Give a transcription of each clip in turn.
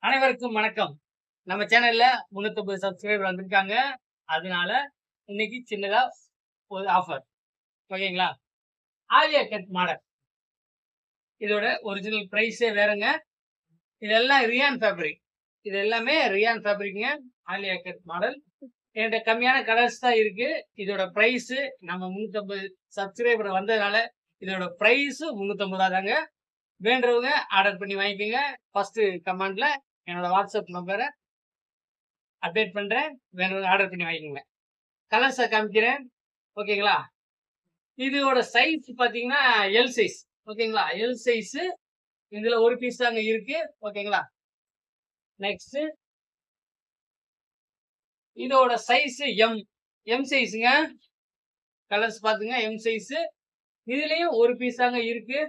அனைவருக்கும் வணக்கம். நம்ம சேனல்ல 350 சப்ஸ்கிரைபர் வந்திருக்காங்க. அதனால இன்னைக்கு சின்னதா ஒரு ஆஃபர். ஓகேங்களா? Alia cut model. இதோட ஒரிஜினல் பிரைஸே வேறங்க. இதெல்லாம் ரியான் ஃபேப்ரிக். இது எல்லாமே ரியான் ஃபேப்ரிக்ங்க. Alia cut model. என்கிட்ட கம்மியான கலர்ஸ் தான் இருக்கு. இதோட பிரைஸ் நம்ம 350 சப்ஸ்கிரைபர் வந்ததுனால இதோட பிரைஸ் 350 தாங்க. வேண்டவங்க ஆர்டர் பண்ணி வாங்கிக்கோங்க. ஃபர்ஸ்ட் கமெண்ட்ல என்னோட வாட்ஸ்அப் நம்பரை அப்டேட் பண்றேன். வேணுங்க ஆர்டர் பண்ணி வாங்கிக்கோங்க. கலர்ஸை காமிக்கிறேன். ஓகேங்களா? இதோட சைஸ் பாத்தீங்கன்னா எல் சைஸ். ஓகேங்களா? L size. இதுல ஒரு பீஸ் தாங்க இருக்கு. ஓகேங்களா? நெக்ஸ்ட் இதோட சைஸ் எம். எம் சைஸ்ங்க. கலர்ஸ் பாத்துங்க. M size. இதுலயும் ஒரு பீஸ் தாங்க இருக்கு.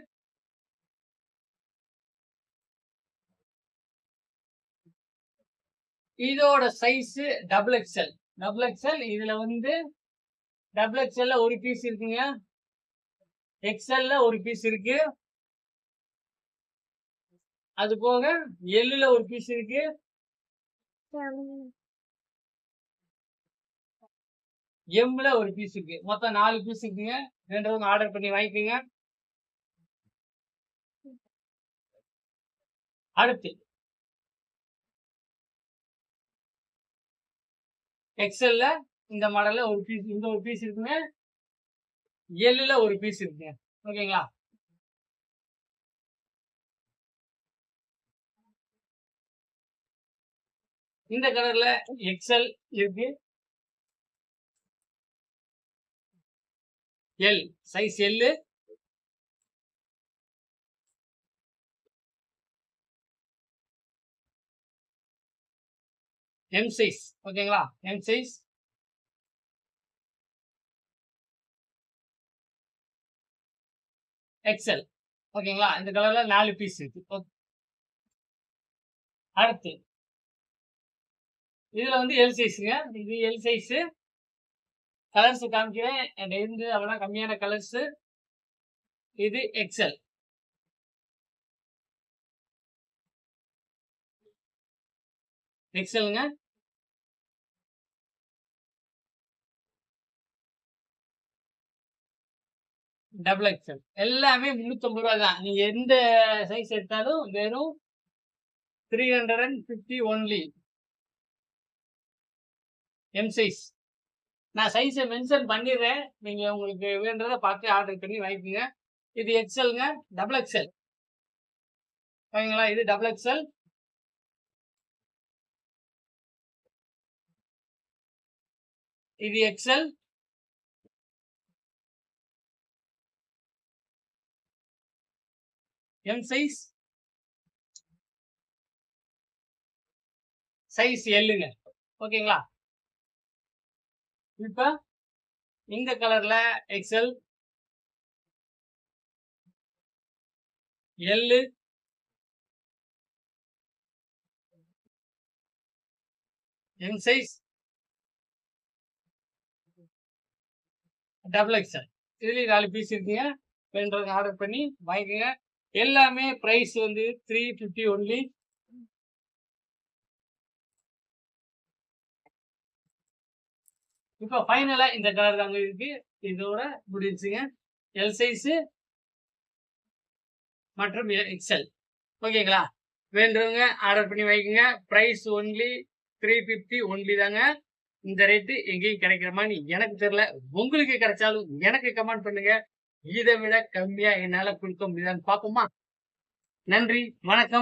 இதோட size double XL. Double XL. இதுல வந்து டபுள் எக்ஸ்எல்ல ஒரு பீஸ் இருக்குங்க. எக்ஸ்எல்ல ஒரு பீஸ் இருக்கு. அது போக எல்லுல ஒரு பீஸ் இருக்கு. எம்ல ஒரு பீஸ் இருக்கு. மொத்தம் 4 பீஸ் இருக்குங்க. வேண்டவங்க ஆர்டர் பண்ணி வாங்கிக்கோங்க. அடுத்து எக்ஸ்எல்ல இந்த மாடல்ல ஒரு பீஸ், இந்த ஒரு பீஸ் இருக்குங்க. எல்லுல ஒரு பீஸ் இருக்குங்க. ஓகேங்களா? இந்த கலர்ல எக்ஸ்எல் இருக்கு. L size L. M size. ஓகேங்களா? M size. எக்ஸ்எல். ஓகேங்களா? இந்த கலர்ல 4 பீஸ் இருக்கு. அடுத்து இதுல வந்து எல் சைஸ்ங்க. இது எல் சைஸ். கலர்ஸ் காமிக்கிறேன். என்கிட்ட இருந்து அவ்வளோ கம்மியான கலர்ஸ். இது எக்ஸ்எல். எக்ஸ்எல்ங்க. Double XL. எல்லாமே 350 தான். நீங்க எந்த சைஸ் எடுத்தாலும் வெறும் 350 ஒன்லி. M size. நான் சைஸை மென்ஷன் பண்ணிடுறேன். நீங்க உங்களுக்கு வேண்டதை பார்த்து ஆர்டர் பண்ணி வாங்கிக்கோங்க. இது எக்ஸ்எல்ங்க. Double XL. ஓகேங்களா? இது டபுள் எக்ஸ்எல். இது எக்ஸ்எல். M size. சைஸ் எல்லுங்க. ஓகேங்களா? இப்ப இந்த கலர்ல எக்ஸ்எல், எல்லு, எம் சைஸ், டபுள் எக்ஸ்எல். இதுலயும் 4 பீஸ் இருக்குங்க. வேண்டவங்க ஆர்டர் பண்ணி வாங்கிக்கோங்க. எல்லாமே பிரைஸ் வந்து 350 ஒன்லி. இப்ப ஃபைனலா இந்த கலர் தாங்க இருக்கு. இதோட முடிஞ்சுங்க. எல் சைஸ் மற்றும் எக்ஸ்எல். ஓகேங்களா? வேண்டவங்க ஆர்டர் பண்ணி வாங்கிக்கோங்க. பிரைஸ் ஒன்லி 350 ஒன்லி தாங்க. இந்த ரேட்டு எங்கேயும் கிடைக்கிற மாதிரி எனக்கு தெரியல. உங்களுக்கு கிடைச்சாலும் எனக்கு கமெண்ட் பண்ணுங்க. இதை விட கம்மியா என்னால கொடுக்க முடியாதுன்னு பார்ப்போமா? நன்றி, வணக்கம்.